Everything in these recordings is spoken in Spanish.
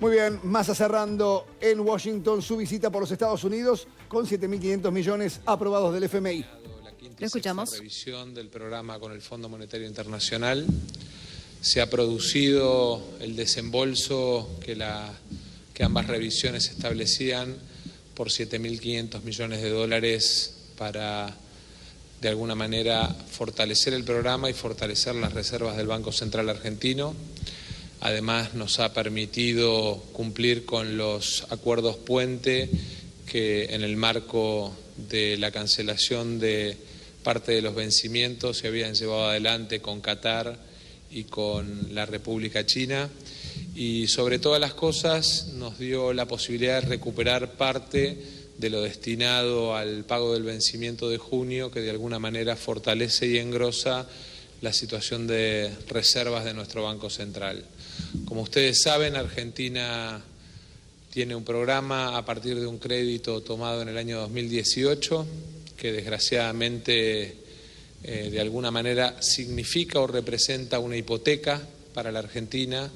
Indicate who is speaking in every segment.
Speaker 1: Muy bien, Massa cerrando en Washington su visita por los Estados Unidos con 7.500 millones aprobados del FMI.
Speaker 2: Lo escuchamos.
Speaker 3: La revisión del programa con el Fondo Monetario Internacional. Se ha producido el desembolso que ambas revisiones establecían por 7.500 millones de dólares para, de alguna manera, fortalecer el programa y fortalecer las reservas del Banco Central Argentino. Además, nos ha permitido cumplir con los acuerdos puente que en el marco de la cancelación de parte de los vencimientos se habían llevado adelante con Qatar y con la República China. Y sobre todas las cosas nos dio la posibilidad de recuperar parte de lo destinado al pago del vencimiento de junio, que de alguna manera fortalece y engrosa la situación de reservas de nuestro Banco Central. Como ustedes saben, Argentina tiene un programa a partir de un crédito tomado en el año 2018, que desgraciadamente de alguna manera significa o representa una hipoteca para la Argentina,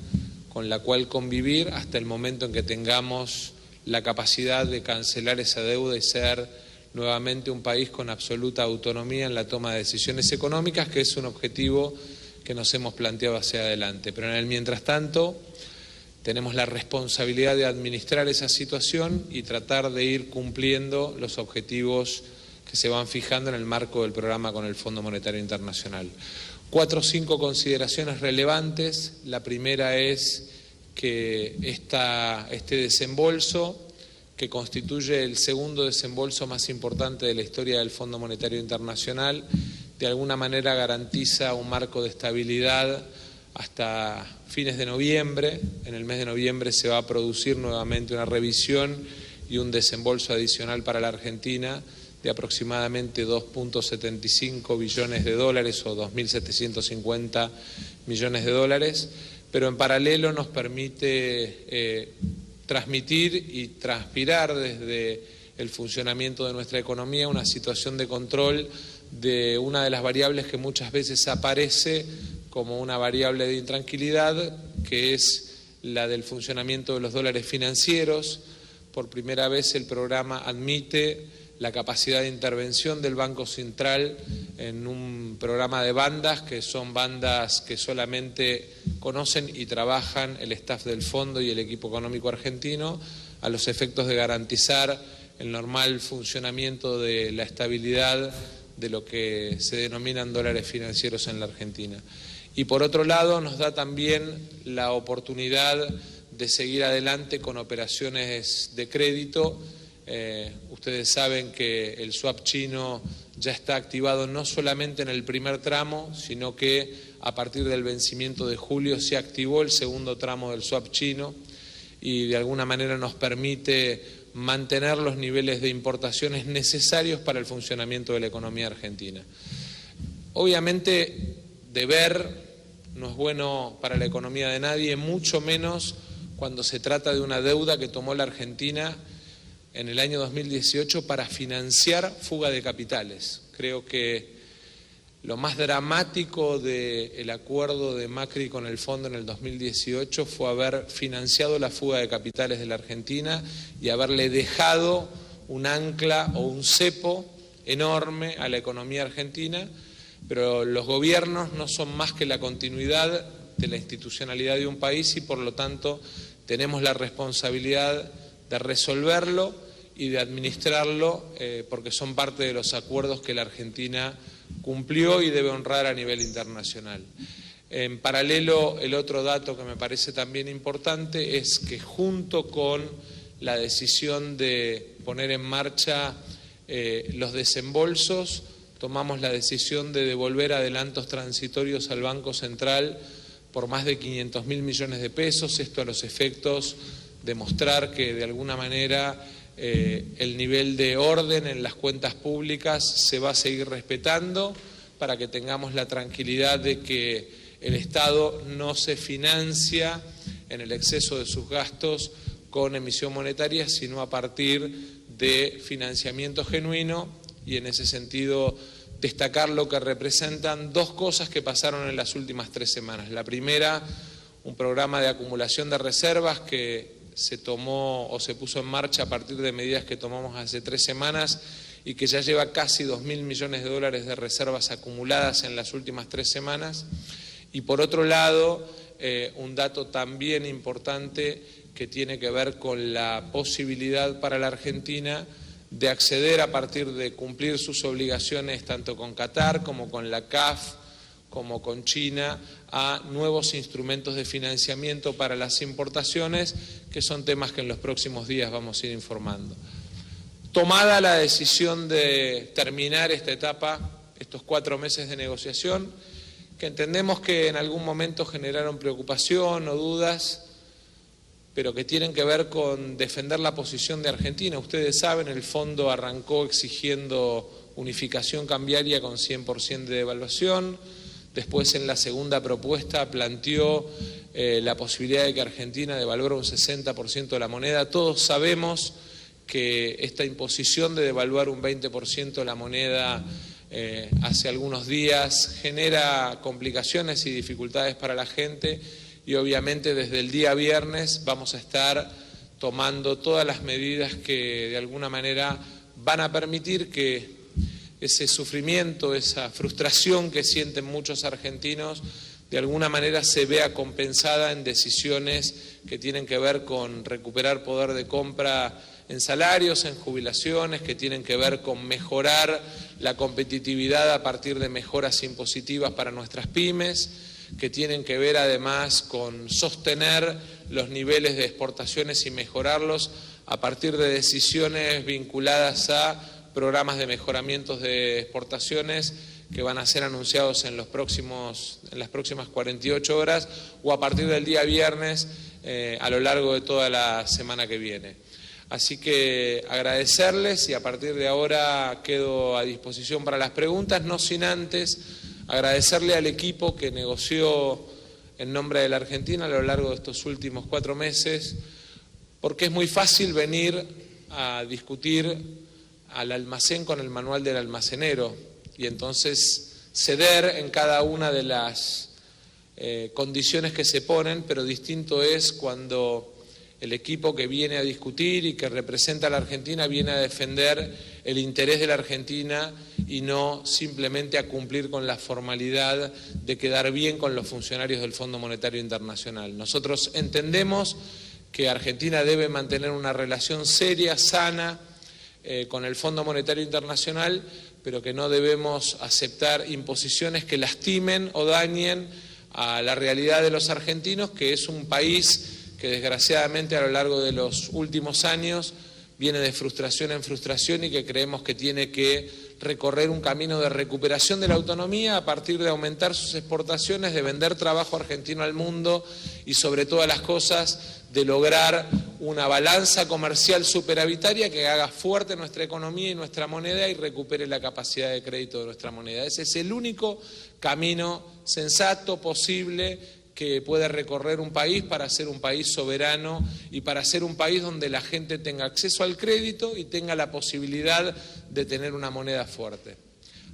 Speaker 3: con la cual convivir hasta el momento en que tengamos la capacidad de cancelar esa deuda y ser nuevamente un país con absoluta autonomía en la toma de decisiones económicas, que es un objetivo que nos hemos planteado hacia adelante. Pero en el mientras tanto tenemos la responsabilidad de administrar esa situación y tratar de ir cumpliendo los objetivos que se van fijando en el marco del programa con el Fondo Monetario Internacional. 4 o 5 consideraciones relevantes. La primera es que este desembolso, que constituye el segundo desembolso más importante de la historia del Fondo Monetario Internacional, de alguna manera garantiza un marco de estabilidad hasta fines de noviembre. En el mes de noviembre se va a producir nuevamente una revisión y un desembolso adicional para la Argentina de aproximadamente 2.75 billones de dólares o 2.750 millones de dólares, pero en paralelo nos permite transmitir y transpirar desde el funcionamiento de nuestra economía una situación de control de una de las variables que muchas veces aparece como una variable de intranquilidad, que es la del funcionamiento de los dólares financieros. Por primera vez el programa admite la capacidad de intervención del Banco Central en un programa de bandas, que son bandas que solamente conocen y trabajan el staff del fondo y el equipo económico argentino, a los efectos de garantizar el normal funcionamiento de la estabilidad de lo que se denominan dólares financieros en la Argentina. Y por otro lado nos da también la oportunidad de seguir adelante con operaciones de crédito. Ustedes saben que el swap chino ya está activado no solamente en el primer tramo, sino que a partir del vencimiento de julio se activó el segundo tramo del swap chino y de alguna manera nos permite mantener los niveles de importaciones necesarios para el funcionamiento de la economía argentina. Obviamente, deber no es bueno para la economía de nadie, mucho menos cuando se trata de una deuda que tomó la Argentina en el año 2018 para financiar fuga de capitales. Creo que lo más dramático del acuerdo de Macri con el fondo en el 2018 fue haber financiado la fuga de capitales de la Argentina y haberle dejado un ancla o un cepo enorme a la economía argentina, pero los gobiernos no son más que la continuidad de la institucionalidad de un país y por lo tanto tenemos la responsabilidad de resolverlo y de administrarlo porque son parte de los acuerdos que la Argentina cumplió y debe honrar a nivel internacional. En paralelo, el otro dato que me parece también importante es que junto con la decisión de poner en marcha los desembolsos, tomamos la decisión de devolver adelantos transitorios al Banco Central por más de 500.000 millones de pesos, esto a los efectos de mostrar que de alguna manera el nivel de orden en las cuentas públicas se va a seguir respetando para que tengamos la tranquilidad de que el Estado no se financia en el exceso de sus gastos con emisión monetaria, sino a partir de financiamiento genuino y en ese sentido destacar lo que representan dos cosas que pasaron en las últimas 3 semanas. La primera, un programa de acumulación de reservas que se tomó o se puso en marcha a partir de medidas que tomamos hace 3 semanas y que ya lleva casi 2.000 millones de dólares de reservas acumuladas en las últimas 3 semanas. Y por otro lado, un dato también importante que tiene que ver con la posibilidad para la Argentina de acceder a partir de cumplir sus obligaciones tanto con Qatar como con la CAF, como con China, a nuevos instrumentos de financiamiento para las importaciones, que son temas que en los próximos días vamos a ir informando. Tomada la decisión de terminar esta etapa, estos 4 meses de negociación, que entendemos que en algún momento generaron preocupación o dudas, pero que tienen que ver con defender la posición de Argentina. Ustedes saben, el fondo arrancó exigiendo unificación cambiaria con 100% de devaluación. Después, en la segunda propuesta, planteó la posibilidad de que Argentina devaluara un 60% de la moneda. Todos sabemos que esta imposición de devaluar un 20% la moneda hace algunos días genera complicaciones y dificultades para la gente, y obviamente desde el día viernes vamos a estar tomando todas las medidas que de alguna manera van a permitir que ese sufrimiento, esa frustración que sienten muchos argentinos, de alguna manera se vea compensada en decisiones que tienen que ver con recuperar poder de compra en salarios, en jubilaciones, que tienen que ver con mejorar la competitividad a partir de mejoras impositivas para nuestras pymes, que tienen que ver además con sostener los niveles de exportaciones y mejorarlos a partir de decisiones vinculadas a programas de mejoramientos de exportaciones que van a ser anunciados en las próximas 48 horas o a partir del día viernes a lo largo de toda la semana que viene. Así que agradecerles, y a partir de ahora quedo a disposición para las preguntas, no sin antes agradecerle al equipo que negoció en nombre de la Argentina a lo largo de estos últimos 4 meses, porque es muy fácil venir a discutir al almacén con el manual del almacenero y entonces ceder en cada una de las condiciones que se ponen, pero distinto es cuando el equipo que viene a discutir y que representa a la Argentina viene a defender el interés de la Argentina y no simplemente a cumplir con la formalidad de quedar bien con los funcionarios del Fondo Monetario Internacional. Nosotros entendemos que Argentina debe mantener una relación seria, sana, con el Fondo Monetario Internacional, pero que no debemos aceptar imposiciones que lastimen o dañen a la realidad de los argentinos, que es un país que desgraciadamente a lo largo de los últimos años viene de frustración en frustración y que creemos que tiene que recorrer un camino de recuperación de la autonomía a partir de aumentar sus exportaciones, de vender trabajo argentino al mundo y sobre todas las cosas de lograr una balanza comercial superavitaria que haga fuerte nuestra economía y nuestra moneda y recupere la capacidad de crédito de nuestra moneda. Ese es el único camino sensato, posible, que puede recorrer un país para ser un país soberano y para ser un país donde la gente tenga acceso al crédito y tenga la posibilidad de tener una moneda fuerte.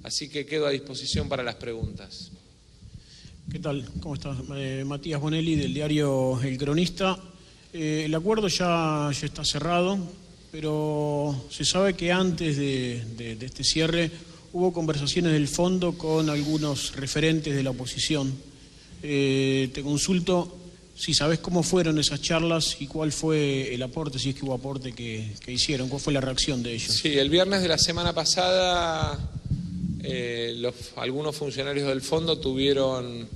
Speaker 3: Así que quedo a disposición para las preguntas.
Speaker 2: ¿Qué tal? ¿Cómo estás? Matías Bonelli, del diario El Cronista. El acuerdo ya está cerrado, pero se sabe que antes de este cierre hubo conversaciones del fondo con algunos referentes de la oposición. Te consulto si sabes cómo fueron esas charlas y cuál fue el aporte, si es que hubo aporte que hicieron, cuál fue la reacción de ellos.
Speaker 3: Sí, el viernes de la semana pasada algunos funcionarios del fondo tuvieron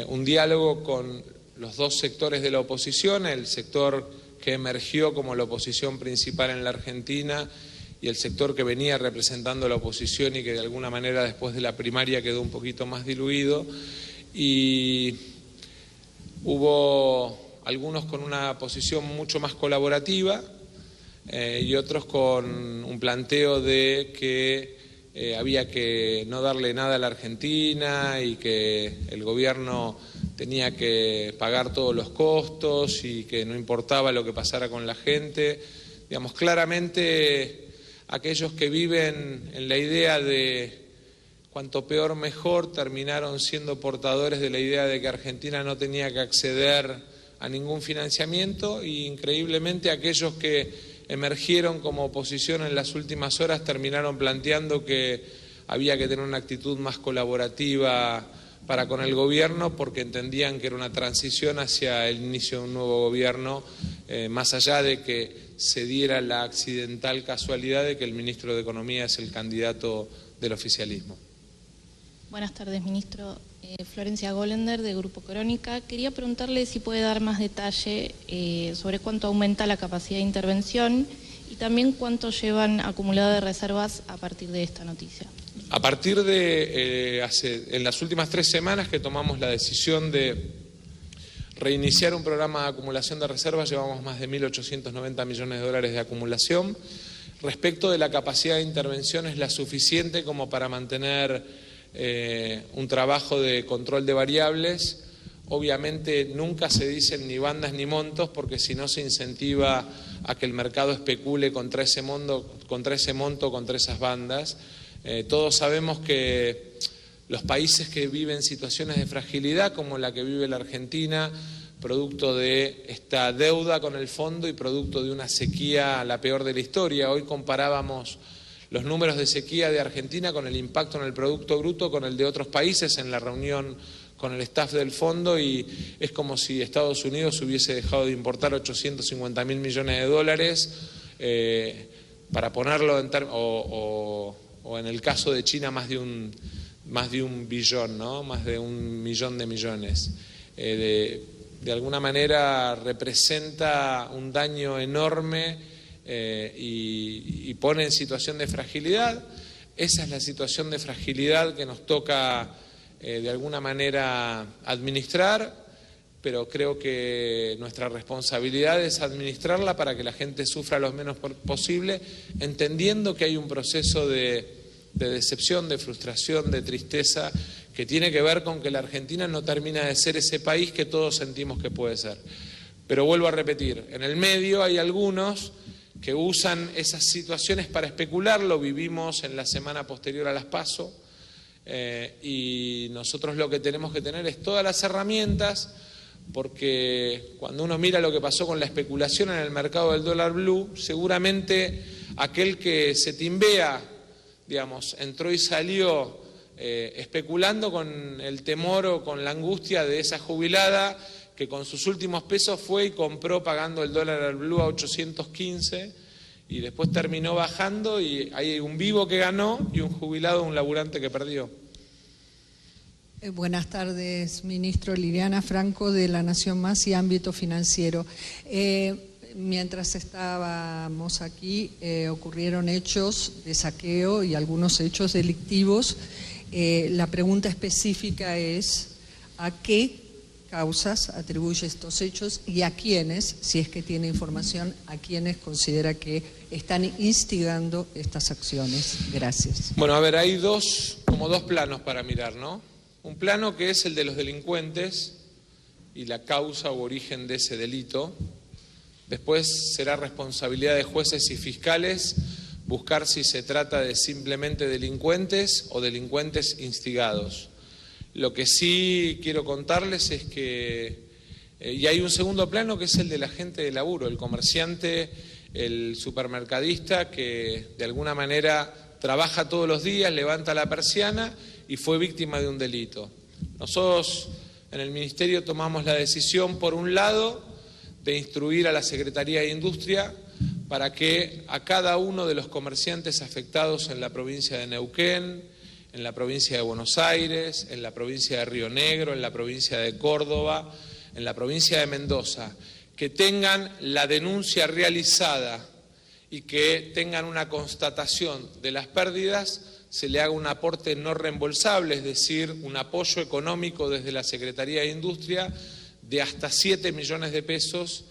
Speaker 3: un diálogo con los 2 sectores de la oposición, el sector que emergió como la oposición principal en la Argentina y el sector que venía representando la oposición y que de alguna manera después de la primaria quedó un poquito más diluido. Y hubo algunos con una posición mucho más colaborativa y otros con un planteo de que había que no darle nada a la Argentina y que el gobierno tenía que pagar todos los costos y que no importaba lo que pasara con la gente. Digamos, claramente aquellos que viven en la idea de cuanto peor mejor terminaron siendo portadores de la idea de que Argentina no tenía que acceder a ningún financiamiento, y increíblemente aquellos que emergieron como oposición en las últimas horas terminaron planteando que había que tener una actitud más colaborativa para con el gobierno, porque entendían que era una transición hacia el inicio de un nuevo gobierno, más allá de que se diera la accidental casualidad de que el ministro de Economía es el candidato del oficialismo.
Speaker 4: Buenas tardes, ministro. Florencia Golender, de Grupo Crónica. Quería preguntarle si puede dar más detalle sobre cuánto aumenta la capacidad de intervención y también cuánto llevan acumulado de reservas a partir de esta noticia.
Speaker 3: A partir de en las últimas 3 semanas que tomamos la decisión de reiniciar un programa de acumulación de reservas, llevamos más de 1.890 millones de dólares de acumulación. Respecto de la capacidad de intervención, es la suficiente como para mantener un trabajo de control de variables. Obviamente nunca se dicen ni bandas ni montos, porque si no se incentiva a que el mercado especule contra ese monto, contra esas bandas. Todos sabemos que los países que viven situaciones de fragilidad, como la que vive la Argentina, producto de esta deuda con el fondo y producto de una sequía la peor de la historia. Hoy comparábamos los números de sequía de Argentina con el impacto en el Producto Bruto con el de otros países en la reunión con el staff del fondo, y es como si Estados Unidos hubiese dejado de importar 850.000 millones de dólares, para ponerlo en o en el caso de China más de un billón, ¿no? Más de 1 millón de millones. De alguna manera representa un daño enorme y pone en situación de fragilidad. Esa es la situación de fragilidad que nos toca de alguna manera administrar, pero creo que nuestra responsabilidad es administrarla para que la gente sufra lo menos posible, entendiendo que hay un proceso de decepción, de frustración, de tristeza, que tiene que ver con que la Argentina no termina de ser ese país que todos sentimos que puede ser. Pero vuelvo a repetir, en el medio hay algunos que usan esas situaciones para especular. Lo vivimos en la semana posterior a las PASO, y nosotros lo que tenemos que tener es todas las herramientas, porque cuando uno mira lo que pasó con la especulación en el mercado del dólar blue, seguramente aquel que se timbea, digamos, entró y salió especulando con el temor o con la angustia de esa jubilada que con sus últimos pesos fue y compró pagando el dólar al blue a 815 y después terminó bajando, y hay un vivo que ganó y un jubilado, un laburante que perdió.
Speaker 5: Buenas tardes, ministro. Liliana Franco, de La Nación Más y Ámbito Financiero. Mientras estábamos aquí ocurrieron hechos de saqueo y algunos hechos delictivos. La pregunta específica es: ¿a qué causas atribuye estos hechos y a quiénes, si es que tiene información, a quiénes considera que están instigando estas acciones? Gracias.
Speaker 3: Bueno, a ver, hay como dos planos para mirar, ¿no? Un plano que es el de los delincuentes y la causa u origen de ese delito. Después será responsabilidad de jueces y fiscales buscar si se trata de simplemente delincuentes o delincuentes instigados. Lo que sí quiero contarles es que, y hay un segundo plano que es el de la gente de laburo, el comerciante, el supermercadista que de alguna manera trabaja todos los días, levanta la persiana y fue víctima de un delito. Nosotros en el Ministerio tomamos la decisión, por un lado, de instruir a la Secretaría de Industria para que a cada uno de los comerciantes afectados en la provincia de Neuquén, en la provincia de Buenos Aires, en la provincia de Río Negro, en la provincia de Córdoba, en la provincia de Mendoza, que tengan la denuncia realizada y que tengan una constatación de las pérdidas, se le haga un aporte no reembolsable, es decir, un apoyo económico desde la Secretaría de Industria de hasta 7 millones de pesos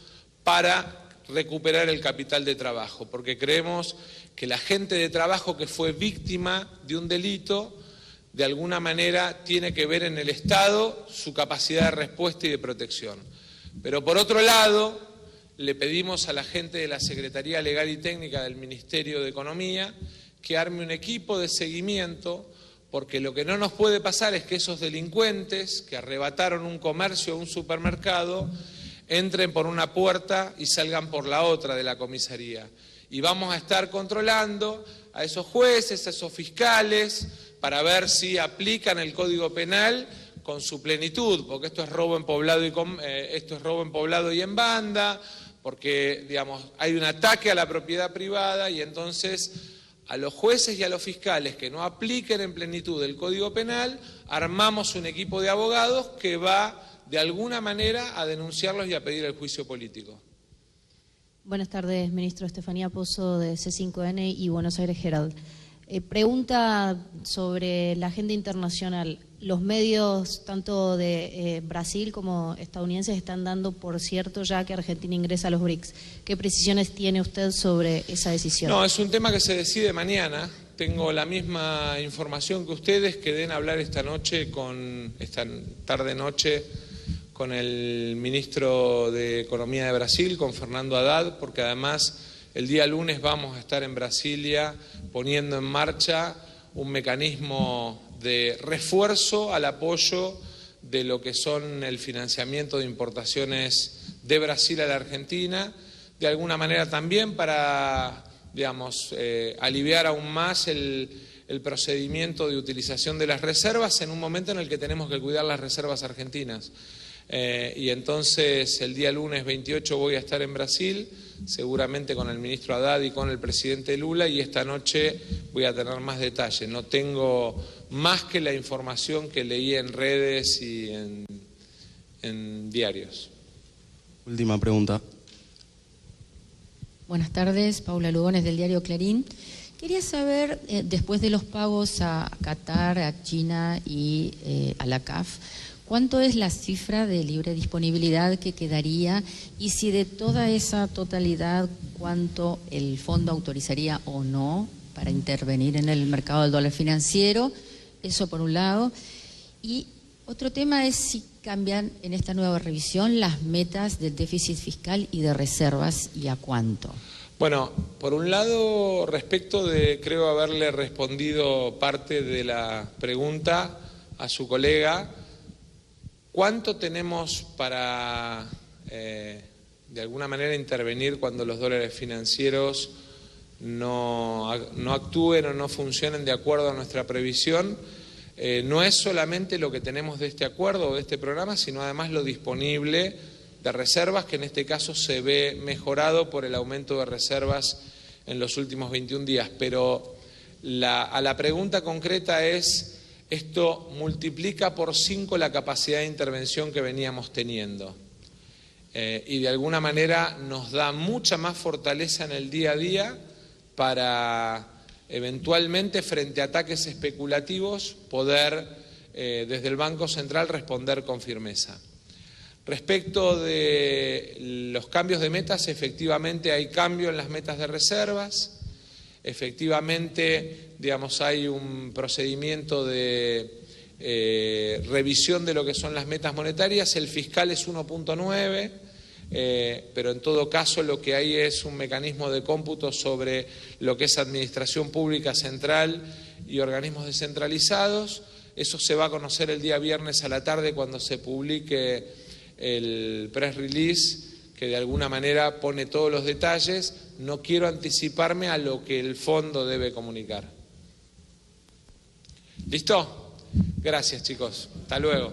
Speaker 3: para recuperar el capital de trabajo, porque creemos que la gente de trabajo que fue víctima de un delito, de alguna manera tiene que ver en el Estado su capacidad de respuesta y de protección. Pero por otro lado, le pedimos a la gente de la Secretaría Legal y Técnica del Ministerio de Economía que arme un equipo de seguimiento, porque lo que no nos puede pasar es que esos delincuentes que arrebataron un comercio o un supermercado entren por una puerta y salgan por la otra de la comisaría. Y vamos a estar controlando a esos jueces, a esos fiscales, para ver si aplican el Código Penal con su plenitud, porque esto es robo en poblado y en banda, porque, digamos, hay un ataque a la propiedad privada y entonces a los jueces y a los fiscales que no apliquen en plenitud el Código Penal, armamos un equipo de abogados que va de alguna manera a denunciarlos y a pedir el juicio político.
Speaker 6: Buenas tardes, ministro. Estefanía Pozo, de C5N y Buenos Aires Herald. Pregunta sobre la agenda internacional. Los medios, tanto de Brasil como estadounidenses, están dando por cierto ya que Argentina ingresa a los BRICS. ¿Qué precisiones tiene usted sobre esa decisión?
Speaker 3: No, es un tema que se decide mañana. Tengo la misma información que ustedes. Quedé en hablar esta tarde-noche, con el ministro de Economía de Brasil, con Fernando Haddad, porque además el día lunes vamos a estar en Brasilia poniendo en marcha un mecanismo de refuerzo al apoyo de lo que son el financiamiento de importaciones de Brasil a la Argentina, de alguna manera también para, digamos, aliviar aún más el procedimiento de utilización de las reservas en un momento en el que tenemos que cuidar las reservas argentinas. Y entonces el día lunes 28 voy a estar en Brasil, seguramente con el ministro Haddad y con el presidente Lula, y esta noche voy a tener más detalles. No tengo más que la información que leí en redes y en diarios.
Speaker 7: Última pregunta.
Speaker 8: Buenas tardes, Paula Lugones del diario Clarín. Quería saber, después de los pagos a Qatar, a China y a la CAF, ¿cuánto es la cifra de libre disponibilidad que quedaría? Y si de toda esa totalidad, ¿cuánto el fondo autorizaría o no para intervenir en el mercado del dólar financiero? Eso por un lado. Y otro tema es si cambian en esta nueva revisión las metas del déficit fiscal y de reservas, y a cuánto.
Speaker 3: Bueno, por un lado, respecto de, creo haberle respondido parte de la pregunta a su colega, ¿cuánto tenemos para, de alguna manera, intervenir cuando los dólares financieros no actúen o no funcionen de acuerdo a nuestra previsión? No es solamente lo que tenemos de este acuerdo o de este programa, sino además lo disponible de reservas, que en este caso se ve mejorado por el aumento de reservas en los últimos 21 días. Pero a la pregunta concreta es: esto multiplica por 5 la capacidad de intervención que veníamos teniendo y de alguna manera nos da mucha más fortaleza en el día a día para eventualmente, frente a ataques especulativos, poder desde el Banco Central responder con firmeza. Respecto de los cambios de metas, efectivamente hay cambio en las metas de reservas. Efectivamente, digamos, hay un procedimiento de revisión de lo que son las metas monetarias. El fiscal es 1.9, pero en todo caso lo que hay es un mecanismo de cómputo sobre lo que es administración pública central y organismos descentralizados. Eso se va a conocer el día viernes a la tarde cuando se publique el press release, que de alguna manera pone todos los detalles. No quiero anticiparme a lo que el fondo debe comunicar. ¿Listo? Gracias, chicos. Hasta luego.